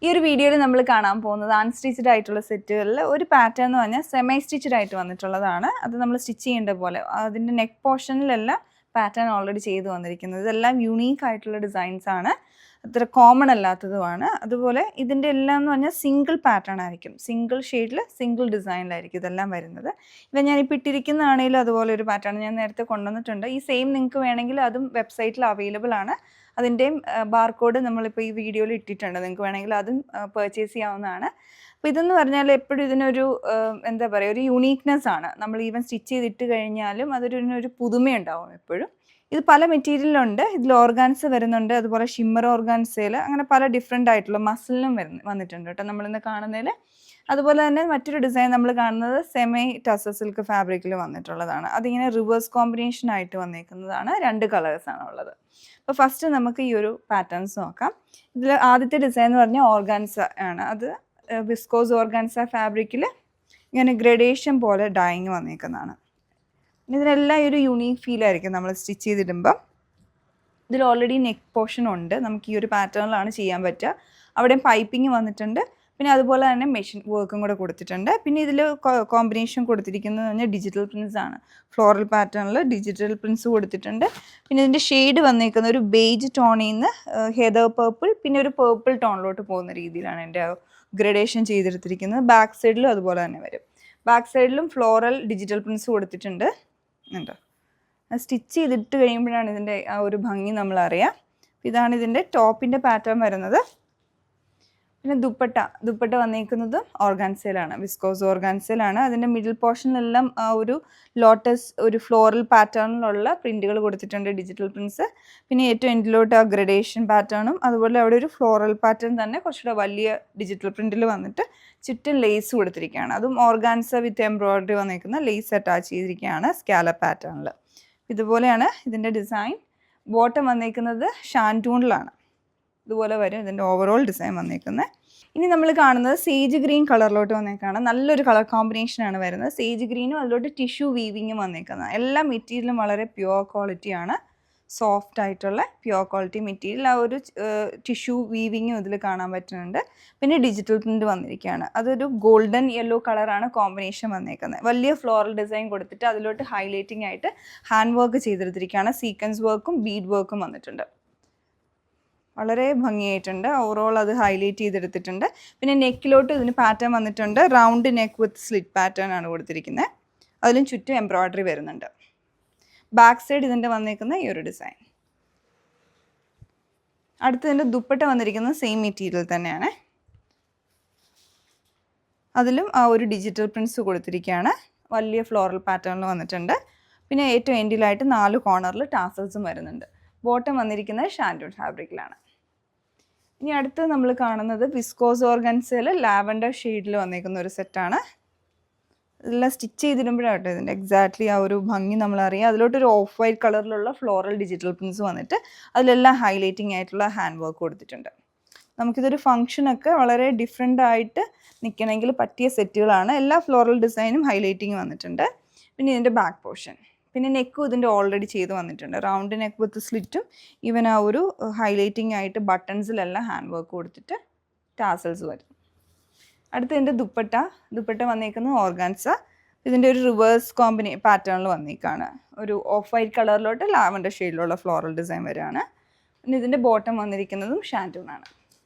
ഈ ഒരു വീഡിയോയിൽ നമ്മൾ കാണാൻ പോകുന്നത് അൺസ്റ്റിച്ചഡ് ആയിട്ടുള്ള സെറ്റുകളിൽ ഒരു പാറ്റേൺ എന്ന് പറഞ്ഞാൽ സെമി സ്റ്റിച്ചഡ് ആയിട്ട് വന്നിട്ടുള്ളതാണ്. അത് നമ്മൾ സ്റ്റിച്ച് ചെയ്യേണ്ട പോലെ അതിൻ്റെ നെക്ക് പോർഷനിലെല്ലാം പാറ്റേൺ ഓൾറെഡി ചെയ്ത് വന്നിരിക്കുന്നത്. ഇതെല്ലാം യുണീക്ക് ആയിട്ടുള്ള ഡിസൈൻസ് ആണ്, അത്ര കോമൺ അല്ലാത്തതുമാണ്. അതുപോലെ ഇതിൻ്റെ എല്ലാം എന്ന് പറഞ്ഞാൽ സിംഗിൾ പാറ്റേൺ ആയിരിക്കും, സിംഗിൾ ഷെയ്ഡിൽ സിംഗിൾ ഡിസൈനിലായിരിക്കും ഇതെല്ലാം വരുന്നത്. ഇപ്പം ഞാനിപ്പോൾ ഇട്ടിരിക്കുന്നതാണെങ്കിലും അതുപോലെ ഒരു പാറ്റേൺ ഞാൻ നേരത്തെ കൊണ്ടുവന്നിട്ടുണ്ട്. ഈ സെയിം നിങ്ങൾക്ക് വേണമെങ്കിൽ അതും വെബ്സൈറ്റിൽ അവൈലബിൾ ആണ്. അതിൻ്റെയും ബാർകോഡ് നമ്മളിപ്പോൾ ഈ വീഡിയോയിൽ ഇട്ടിട്ടുണ്ട്, നിങ്ങൾക്ക് വേണമെങ്കിൽ അതും പർച്ചേസ് ചെയ്യാവുന്നതാണ്. അപ്പോൾ ഇതെന്ന് പറഞ്ഞാൽ എപ്പോഴും ഇതിനൊരു എന്താ പറയുക, ഒരു യുണീക്നെസ് ആണ്. നമ്മൾ ഈവൻ സ്റ്റിച്ച് ചെയ്തിട്ട് കഴിഞ്ഞാലും അതൊരു പുതുമയുണ്ടാവും എപ്പോഴും. ഇത് പല മെറ്റീരിയലുണ്ട്. ഇതിൽ ഓർഗാൻസ വരുന്നുണ്ട്, അതുപോലെ ഷിമ്മർ ഓർഗാൻസയിൽ, അങ്ങനെ പല ഡിഫറെൻ്റ് ആയിട്ടുള്ള മസിലിനും വന്നിട്ടുണ്ട് കേട്ടോ നമ്മളിന്ന് കാണുന്നതിൽ. അതുപോലെ തന്നെ മറ്റൊരു ഡിസൈൻ നമ്മൾ കാണുന്നത് സെമി ടസർ സിൽക്ക് ഫാബ്രിക്കിൽ വന്നിട്ടുള്ളതാണ്. അതിങ്ങനെ റിവേഴ്സ് കോമ്പിനേഷൻ ആയിട്ട് വന്നിരിക്കുന്നതാണ്. 2 കളേഴ്സാണ് ഉള്ളത്. അപ്പോൾ ഫസ്റ്റ് നമുക്ക് ഈ ഒരു പാറ്റേൺസ് നോക്കാം. ഇതിൽ ആദ്യത്തെ ഡിസൈൻ എന്ന് പറഞ്ഞാൽ ഓർഗാൻസ ആണ്. അത് വിസ്കോസ് ഓർഗാൻസ ഫാബ്രിക്കിൽ ഇങ്ങനെ ഗ്രഡേഷൻ പോലെ ഡൈയിങ് വന്നിരിക്കുന്നതാണ്. ഇതിനെല്ലാം ഒരു യുണീക്ക് ഫീലായിരിക്കും നമ്മൾ സ്റ്റിച്ച് ചെയ്തിടുമ്പം. ഇതിൽ ഓൾറെഡി നെക്ക് പോർഷൻ ഉണ്ട്, നമുക്ക് ഈ ഒരു പാറ്റേണിലാണ് ചെയ്യാൻ പറ്റുക. അവിടെ പൈപ്പിംഗ് വന്നിട്ടുണ്ട്, പിന്നെ അതുപോലെ തന്നെ മെഷീൻ വർക്കും കൂടെ കൊടുത്തിട്ടുണ്ട്. പിന്നെ ഇതിൽ കോമ്പിനേഷൻ കൊടുത്തിരിക്കുന്നത് പറഞ്ഞാൽ ഡിജിറ്റൽ പ്രിൻസ് ആണ്. ഫ്ലോറൽ പാറ്റേണിൽ ഡിജിറ്റൽ പ്രിൻസ് കൊടുത്തിട്ടുണ്ട്. പിന്നെ ഇതിൻ്റെ ഷെയ്ഡ് വന്നിരിക്കുന്ന ഒരു ബേജ് ടോണിൽ നിന്ന് ഹെദർ പേർപ്പിൾ, പിന്നെ ഒരു പേർപ്പിൾ ടോണിലോട്ട് പോകുന്ന രീതിയിലാണ് എൻ്റെ ഗ്രഡേഷൻ ചെയ്തെടുത്തിരിക്കുന്നത്. ബാക്ക് സൈഡിലും അതുപോലെ തന്നെ വരും. ബാക്ക് സൈഡിലും ഫ്ലോറൽ ഡിജിറ്റൽ പ്രിൻസ് കൊടുത്തിട്ടുണ്ട്. ഉണ്ടോ, സ്റ്റിച്ച് ചെയ്തിട്ട് കഴിയുമ്പോഴാണ് ഇതിൻ്റെ ആ ഒരു ഭംഗി നമ്മളറിയാം. ഇതാണ് ഇതിൻ്റെ ടോപ്പിൻ്റെ പാറ്റേൺ വരുന്നത്. പിന്നെ ദുപ്പട്ട വന്നിരിക്കുന്നതും ഓർഗാൻസയിലാണ്, വിസ്കോസ് ഓർഗാൻസയിലാണ്. അതിൻ്റെ മിഡിൽ പോർഷനിലെല്ലാം ആ ഒരു ലോട്ടസ്, ഒരു ഫ്ലോറൽ പാറ്റേണിലുള്ള പ്രിൻറ്റുകൾ കൊടുത്തിട്ടുണ്ട്, ഡിജിറ്റൽ പ്രിൻസ്. പിന്നെ ഏറ്റവും എൻഡിലോട്ട് ആ ഗ്രഡേഷൻ പാറ്റേണും, അതുപോലെ അവിടെ ഒരു ഫ്ലോറൽ പാറ്റേൺ തന്നെ കുറച്ചുകൂടെ വലിയ ഡിജിറ്റൽ പ്രിൻറ്റിൽ വന്നിട്ട് ചുറ്റും ലേസ് കൊടുത്തിരിക്കുകയാണ്. അതും ഓർഗാൻസ വിത്ത് എംബ്രോയ്ഡറി വന്നിരിക്കുന്ന ലേസ് അറ്റാച്ച് ചെയ്തിരിക്കുകയാണ് സ്കാലപ്പ് പാറ്റേണിൽ. ഇതുപോലെയാണ് ഇതിൻ്റെ ഡിസൈൻ. ബോട്ടം വന്നിരിക്കുന്നത് ഷാൻറ്റൂണിലാണ്. ഇതുപോലെ വരും ഇതിൻ്റെ ഓവറോൾ ഡിസൈൻ വന്നിരിക്കുന്നത്. ഇനി നമ്മൾ കാണുന്നത് സേജ് ഗ്രീൻ കളറിലോട്ട് വന്നേക്കാണ്. നല്ലൊരു കളർ കോമ്പിനേഷനാണ് വരുന്നത്. സേജ് ഗ്രീനും അതിലോട്ട് ടിഷ്യൂ വീവിങ്ങും വന്നേക്കുന്നത്. എല്ലാ മെറ്റീരിയലും വളരെ പ്യുവർ ക്വാളിറ്റിയാണ്, സോഫ്റ്റ് ആയിട്ടുള്ള പ്യുവർ ക്വാളിറ്റി മെറ്റീരിയൽ. ആ ഒരു ടിഷ്യൂ വീവിങ്ങും ഇതിൽ കാണാൻ പറ്റുന്നുണ്ട്. പിന്നെ ഡിജിറ്റൽ പ്രിൻറ്റ് വന്നിരിക്കുകയാണ്. അതൊരു ഗോൾഡൻ യെല്ലോ കളറാണ് കോമ്പിനേഷൻ വന്നേക്കുന്നത്. വലിയ ഫ്ലോറൽ ഡിസൈൻ കൊടുത്തിട്ട് അതിലോട്ട് ഹൈലൈറ്റിംഗ് ആയിട്ട് ഹാൻഡ് വർക്ക് ചെയ്തെടുത്തിരിക്കുകയാണ്. സീക്വൻസ് വർക്കും ബീഡ് വർക്കും വന്നിട്ടുണ്ട്. വളരെ ഭംഗിയായിട്ടുണ്ട്. ഓവറോൾ അത് ഹൈലൈറ്റ് ചെയ്തെടുത്തിട്ടുണ്ട്. പിന്നെ നെക്കിലോട്ട് ഇതിന് പാറ്റേൺ വന്നിട്ടുണ്ട്. Round neck with slit pattern ആണ് കൊടുത്തിരിക്കുന്നത്. അതിലും ചുറ്റും എംബ്രോയ്ഡറി വരുന്നുണ്ട്. ബാക്ക് സൈഡ് ഇതിൻ്റെ വന്നിരിക്കുന്ന ഈ ഒരു ഡിസൈൻ. അടുത്തതിൻ്റെ ദുപ്പട്ട വന്നിരിക്കുന്നത് സെയിം മെറ്റീരിയൽ തന്നെയാണ്. അതിലും ആ ഒരു ഡിജിറ്റൽ പ്രിൻസ് കൊടുത്തിരിക്കുകയാണ്. വലിയ ഫ്ലോറൽ പാറ്റേണിൽ വന്നിട്ടുണ്ട്. പിന്നെ ഏറ്റവും എൻഡിലായിട്ട് 4 കോർണറിൽ ടാസൽസും വരുന്നുണ്ട്. ബോട്ടം വന്നിരിക്കുന്നത് ഷാൻറ്റൂൺ ഫാബ്രിക്കിലാണ്. ഇനി അടുത്ത് നമ്മൾ കാണുന്നത് വിസ്കോസ് ഓർഗൻസയിൽ ലാവൻഡർ ഷെയ്ഡിൽ വന്നിരിക്കുന്ന ഒരു സെറ്റാണ്. ഇതെല്ലാം സ്റ്റിച്ച് ചെയ്തിടുമ്പോഴാട്ടോ ഇതിൻ്റെ എക്സാക്ട്ലി ആ ഒരു ഭംഗി നമ്മളറിയാം. അതിലോട്ടൊരു ഓഫ് വൈറ്റ് കളറിലുള്ള ഫ്ലോറൽ ഡിജിറ്റൽ പ്രിൻസ് വന്നിട്ട് അതിലെല്ലാം ഹൈലൈറ്റിംഗ് ആയിട്ടുള്ള ഹാൻഡ് വർക്ക് കൊടുത്തിട്ടുണ്ട്. നമുക്കിതൊരു ഫംഗ്ഷനൊക്കെ വളരെ ഡിഫറെൻ്റ് ആയിട്ട് നിൽക്കണമെങ്കിൽ പറ്റിയ സെറ്റുകളാണ്. എല്ലാ ഫ്ലോറൽ ഡിസൈനും ഹൈലൈറ്റിംഗ് വന്നിട്ടുണ്ട്. പിന്നെ ഇതിൻ്റെ ബാക്ക് പോർഷൻ, പിന്നെ നെക്കും ഇതിൻ്റെ ഓൾറെഡി ചെയ്ത് വന്നിട്ടുണ്ട്. റൗണ്ട് നെക്ക് വിത്ത് സ്ലിറ്റും ഈവൻ ആ ഒരു ഹൈലൈറ്റിംഗ് ആയിട്ട് ബട്ടൺസിലെല്ലാം ഹാൻഡ് വർക്ക് കൊടുത്തിട്ട് ടാസൽസ് വരും. അടുത്ത് ഇതിൻ്റെ ദുപ്പട്ട വന്നേക്കുന്നത് ഓർഗാൻസ. ഇതിൻ്റെ ഒരു റിവേഴ്സ് പാറ്റേണിൽ വന്നേക്കാണ്. ഒരു ഓഫ് വൈറ്റ് കളറിലോട്ട് ലാവൻഡർ ഷെയ്ഡിലുള്ള ഫ്ലോറൽ ഡിസൈൻ വരികയാണ്. പിന്നെ ഇതിൻ്റെ ബോട്ടം വന്നിരിക്കുന്നതും ഷാൻറ്റൂണാണ്.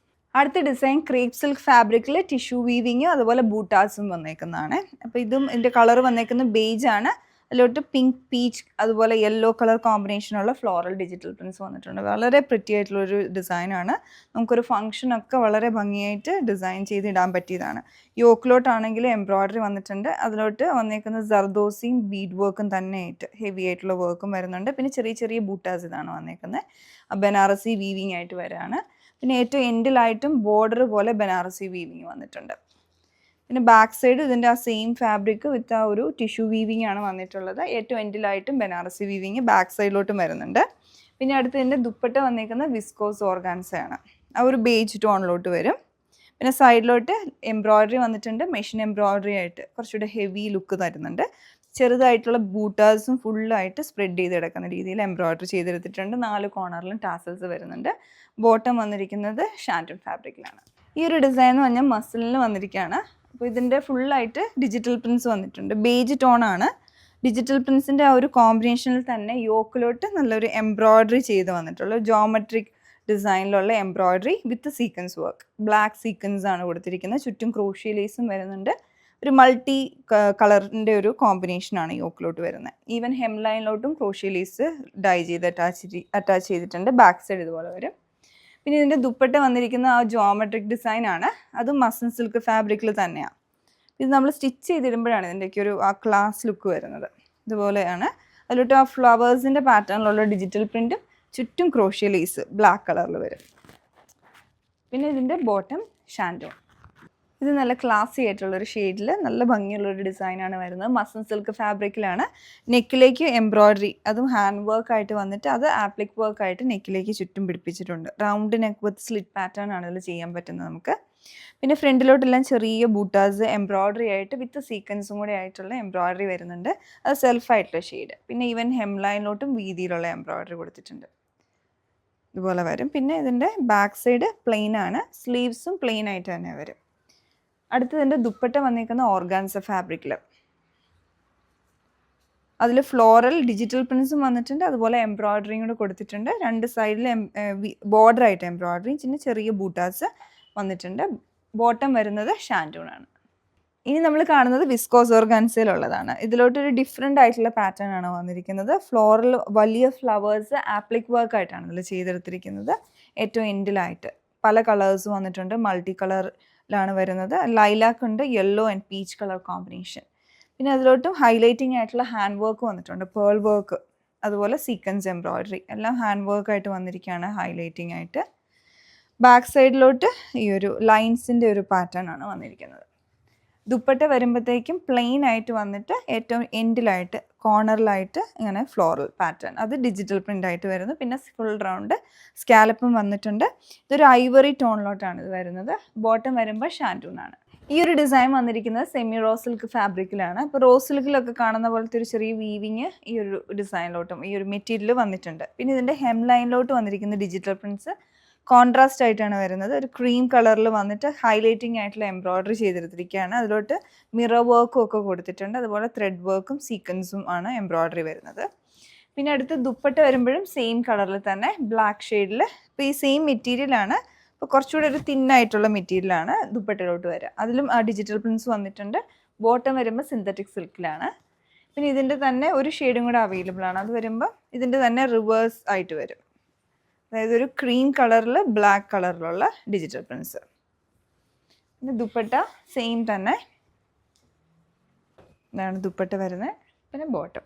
അടുത്ത ഡിസൈൻ ക്രേപ്പ് സിൽക്ക് ഫാബ്രിക്കിൽ ടിഷ്യൂ വീവിങ്ങും അതുപോലെ ബൂട്ടാസും വന്നേക്കുന്നതാണ്. അപ്പോൾ ഇതും ഇതിൻ്റെ കളർ വന്നേക്കുന്നത് ബേജ് ആണ്. അതിലോട്ട് പിങ്ക്, പീച്ച്, അതുപോലെ യെല്ലോ കളർ കോമ്പിനേഷനുള്ള ഫ്ലോറൽ ഡിജിറ്റൽ പ്രിൻസ് വന്നിട്ടുണ്ട്. വളരെ പ്രിറ്റി ആയിട്ടുള്ളൊരു ഡിസൈനാണ്. നമുക്കൊരു ഫംഗ്ഷനൊക്കെ വളരെ ഭംഗിയായിട്ട് ഡിസൈൻ ചെയ്തിടാൻ പറ്റിയതാണ്. യോക്കിലോട്ടാണെങ്കിൽ എംബ്രോയ്ഡറി വന്നിട്ടുണ്ട്. അതിലോട്ട് വന്നേക്കുന്നത് ജർദോസിയും ബീഡ് വർക്കും തന്നെയായിട്ട് ഹെവി ആയിട്ടുള്ള വർക്കും വരുന്നുണ്ട്. പിന്നെ ചെറിയ ചെറിയ ബൂട്ടാസ് ഇതാണ് വന്നേക്കുന്നത്. ബനാറസി വീവിങ് ആയിട്ട് വരികയാണ്. പിന്നെ ഏറ്റവും എൻഡിലായിട്ടും ബോർഡർ പോലെ ബനാറസി വീവിങ് വന്നിട്ടുണ്ട്. പിന്നെ ബാക്ക് സൈഡ് ഇതിൻ്റെ ആ സെയിം ഫാബ്രിക് വിത്ത് ആ ഒരു ടിഷ്യൂ വീവിങ് ആണ് വന്നിട്ടുള്ളത്. ഏറ്റവും എൻഡിലായിട്ടും ബനാറസി വീവിങ് ബാക്ക് സൈഡിലോട്ടും വരുന്നുണ്ട്. പിന്നെ അടുത്ത് ഇതിൻ്റെ ദുപ്പട്ട വന്നിരിക്കുന്നത് വിസ്കോസ് ഓർഗാൻസയാണ്. ആ ഒരു ബേജ് ടോണിലോട്ട് വരും. പിന്നെ സൈഡിലോട്ട് എംബ്രോയ്ഡറി വന്നിട്ടുണ്ട്. മെഷീൻ എംബ്രോയ്ഡറി ആയിട്ട് കുറച്ചുകൂടെ ഹെവി ലുക്ക് തരുന്നുണ്ട്. ചെറുതായിട്ടുള്ള ബൂട്ടാസും ഫുള്ളായിട്ട് സ്പ്രെഡ് ചെയ്ത് കിടക്കുന്ന രീതിയിൽ എംബ്രോയ്ഡറി ചെയ്തെടുത്തിട്ടുണ്ട്. 4 കോർണറിലും ടാസൽസ് വരുന്നുണ്ട്. ബോട്ടം വന്നിരിക്കുന്നത് ഷാൻറ്റൂൺ ഫാബ്രിക്കിലാണ്. ഈ ഒരു ഡിസൈൻ എന്ന് പറഞ്ഞാൽ മസിലിന് വന്നിരിക്കുകയാണ്. അപ്പോൾ ഇതിൻ്റെ ഫുള്ളായിട്ട് ഡിജിറ്റൽ പ്രിൻസ് വന്നിട്ടുണ്ട്. ബേജ് ടോണാണ്. ഡിജിറ്റൽ പ്രിൻസിൻ്റെ ആ ഒരു കോമ്പിനേഷനിൽ തന്നെ യോക്കിലോട്ട് നല്ലൊരു എംബ്രോയ്ഡറി ചെയ്ത് വന്നിട്ടുള്ള ജോമെട്രിക് ഡിസൈനിലുള്ള embroidery with sequins work. Black sequins ആണ് കൊടുത്തിരിക്കുന്നത്. ചുറ്റും ക്രോഷ്യ ലേസും വരുന്നുണ്ട്. ഒരു മൾട്ടി കളറിൻ്റെ ഒരു കോമ്പിനേഷനാണ് യോക്കിലോട്ട് വരുന്നത്. ഈവൻ ഹെം ലൈനിലോട്ടും ക്രോഷ്യ ലേസ് ഡൈ ചെയ്ത് അറ്റാച്ച് ചെയ്തിട്ടുണ്ട്. ബാക്ക് സൈഡ് ഇതുപോലെ വരും. പിന്നെ ഇതിൻ്റെ ദുപ്പട്ട വന്നിരിക്കുന്ന ആ ജോമെട്രിക് ഡിസൈൻ ആണ്. അതും മസ്ലിൻ സിൽക്ക് ഫാബ്രിക്കിൽ തന്നെയാണ്. ഇത് നമ്മൾ സ്റ്റിച്ച് ചെയ്തിടുമ്പോഴാണ് ഇതിൻ്റെയൊക്കെ ഒരു ആ ക്ലാസ് ലുക്ക് വരുന്നത്. ഇതുപോലെയാണ്. അതിലോട്ട് ആ ഫ്ലവേഴ്സിൻ്റെ പാറ്റേണിലുള്ള ഡിജിറ്റൽ പ്രിൻറ്റും ചുറ്റും ക്രോഷ്യ ലേസ് ബ്ലാക്ക് കളറിൽ വരും. പിന്നെ ഇതിൻ്റെ ബോട്ടം ഷാൻഡോൺ. ഇത് നല്ല ക്ലാസി ആയിട്ടുള്ളൊരു ഷെയ്ഡിൽ നല്ല ഭംഗിയുള്ളൊരു ഡിസൈനാണ് വരുന്നത്. മസ്ലിൻ സിൽക്ക് ഫാബ്രിക്കിലാണ്. നെക്കിലേക്ക് എംബ്രോയ്ഡറി, അതും ഹാൻഡ് വർക്ക് ആയിട്ട് വന്നിട്ട് അത് ആപ്ലിക് വർക്ക് ആയിട്ട് നെക്കിലേക്ക് ചുറ്റും പിടിപ്പിച്ചിട്ടുണ്ട്. Round neck with slit pattern ആണ് ഇതിൽ ചെയ്യാൻ പറ്റുന്നത് നമുക്ക്. പിന്നെ ഫ്രണ്ടിലോട്ടെല്ലാം ചെറിയ ബൂട്ടാസ് എംബ്രോയ്ഡറി ആയിട്ട് വിത്ത് സീക്വൻസും കൂടെ ആയിട്ടുള്ള എംബ്രോയ്ഡറി വരുന്നുണ്ട്. അത് സെൽഫായിട്ടുള്ള ഷെയ്ഡ്. പിന്നെ ഈവൻ ഹെം ലൈനിലോട്ടും വീതിയിലുള്ള എംബ്രോയ്ഡറി കൊടുത്തിട്ടുണ്ട്. ഇതുപോലെ വരും. പിന്നെ ഇതിൻ്റെ ബാക്ക് സൈഡ് പ്ലെയിൻ ആണ്. സ്ലീവ്സും പ്ലെയിൻ ആയിട്ട് തന്നെ വരും. അടുത്തതിൻ്റെ ദുപ്പട്ട വന്നിരിക്കുന്ന ഓർഗാൻസ ഫാബ്രിക്കിൽ. അതിൽ ഫ്ലോറൽ ഡിജിറ്റൽ പ്രിൻസും വന്നിട്ടുണ്ട്. അതുപോലെ എംബ്രോയ്ഡറിയും കൂടെ കൊടുത്തിട്ടുണ്ട്. രണ്ട് സൈഡിൽ ബോർഡർ ആയിട്ട് എംബ്രോയ്ഡറിയും പിന്നെ ചെറിയ ബൂട്ടാസ് വന്നിട്ടുണ്ട്. ബോട്ടം വരുന്നത് ഷാൻഡൂൺ ആണ്. ഇനി നമ്മൾ കാണുന്നത് വിസ്കോസ് ഓർഗാൻസയിലുള്ളതാണ്. ഇതിലോട്ടൊരു ഡിഫറെൻ്റ് ആയിട്ടുള്ള പാറ്റേൺ ആണ് വന്നിരിക്കുന്നത്. ഫ്ലോറൽ വലിയ ഫ്ലവേഴ്സ് ആപ്ലിക് വർക്ക് ആയിട്ടാണ് ഇതിൽ ചെയ്തെടുത്തിരിക്കുന്നത്. ഏറ്റവും എൻഡിലായിട്ട് പല കളേഴ്സ് വന്നിട്ടുണ്ട്. മൾട്ടി കളറിലാണ് വരുന്നത്. ലൈലാക്ക് ഉണ്ട്, yellow and peach colour combination. പിന്നെ അതിലോട്ടും ഹൈലൈറ്റിംഗ് ആയിട്ടുള്ള ഹാൻഡ് വർക്ക് വന്നിട്ടുണ്ട്. പേൾ വർക്ക്, അതുപോലെ സീക്വൻസ് എംബ്രോയ്ഡറി എല്ലാം ഹാൻഡ് വർക്ക് ആയിട്ട് വന്നിരിക്കുകയാണ് ഹൈലൈറ്റിംഗ് ആയിട്ട്. ബാക്ക് സൈഡിലോട്ട് ഈ ഒരു ലൈൻസിൻ്റെ ഒരു പാറ്റേൺ ആണ് വന്നിരിക്കുന്നത്. ദുപ്പട്ട വരുമ്പോഴത്തേക്കും പ്ലെയിൻ ആയിട്ട് വന്നിട്ട് ഏറ്റവും എൻഡിലായിട്ട് കോർണറിലായിട്ട് ഇങ്ങനെ ഫ്ലോറൽ പാറ്റേൺ, അത് ഡിജിറ്റൽ പ്രിൻ്റ് ആയിട്ട് വരുന്നു. പിന്നെ ഫുൾ റൗണ്ട് സ്കാലപ്പും വന്നിട്ടുണ്ട്. ഇതൊരു ഐവറി ടോണിലോട്ടാണ് ഇത് വരുന്നത്. ബോട്ടം വരുമ്പോൾ ഷാൻഡൂൺ ആണ്. ഈ ഒരു ഡിസൈൻ വന്നിരിക്കുന്നത് സെമി റോ സിൽക്ക് ഫാബ്രിക്കിലാണ്. അപ്പോൾ റോ സിൽക്കിലൊക്കെ കാണുന്ന പോലത്തെ ഒരു ചെറിയ വീവിങ് ഈ ഒരു ഡിസൈനിലോട്ടും ഈ ഒരു മെറ്റീരിയൽ വന്നിട്ടുണ്ട്. പിന്നെ ഇതിൻ്റെ ഹെം ലൈനിലോട്ട് വന്നിരിക്കുന്ന ഡിജിറ്റൽ പ്രിൻറ്റ്സ് കോൺട്രാസ്റ്റ് ആയിട്ടാണ് വരുന്നത്. ഒരു ക്രീം കളറിൽ വന്നിട്ട് ഹൈലൈറ്റിംഗ് ആയിട്ടുള്ള എംബ്രോയ്ഡറി ചെയ്തെടുത്തിരിക്കുകയാണ്. അതിലോട്ട് മിറർ വർക്കും ഒക്കെ കൊടുത്തിട്ടുണ്ട്. അതുപോലെ ത്രെഡ് വർക്കും സീക്വൻസും ആണ് എംബ്രോയ്ഡറി വരുന്നത്. പിന്നെ അടുത്ത് ദുപ്പട്ട വരുമ്പോഴും സെയിം കളറിൽ തന്നെ ബ്ലാക്ക് ഷെയ്ഡിൽ. ഇപ്പോൾ ഈ സെയിം മെറ്റീരിയലാണ്, ഇപ്പോൾ കുറച്ചുകൂടി ഒരു തിന്നായിട്ടുള്ള മെറ്റീരിയലാണ് ദുപ്പട്ടയിലോട്ട് വരിക. അതിലും ഡിജിറ്റൽ പ്രിൻസ് വന്നിട്ടുണ്ട്. ബോട്ടം വരുമ്പോൾ സിന്തറ്റിക് സിൽക്കിലാണ്. പിന്നെ ഇതിൻ്റെ തന്നെ ഒരു ഷെയ്ഡും കൂടെ അവൈലബിൾ ആണ്. അത് വരുമ്പോൾ ഇതിൻ്റെ തന്നെ റിവേഴ്സ് ആയിട്ട് വരും. അതായത് ഒരു ക്രീം കളറിൽ ബ്ലാക്ക് കളറിലുള്ള ഡിജിറ്റൽ പ്രിൻസ്. പിന്നെ ദുപ്പട്ട സെയിം തന്നെ, ഇതാണ് ദുപ്പട്ട വരുന്നത്. പിന്നെ ബോട്ടം.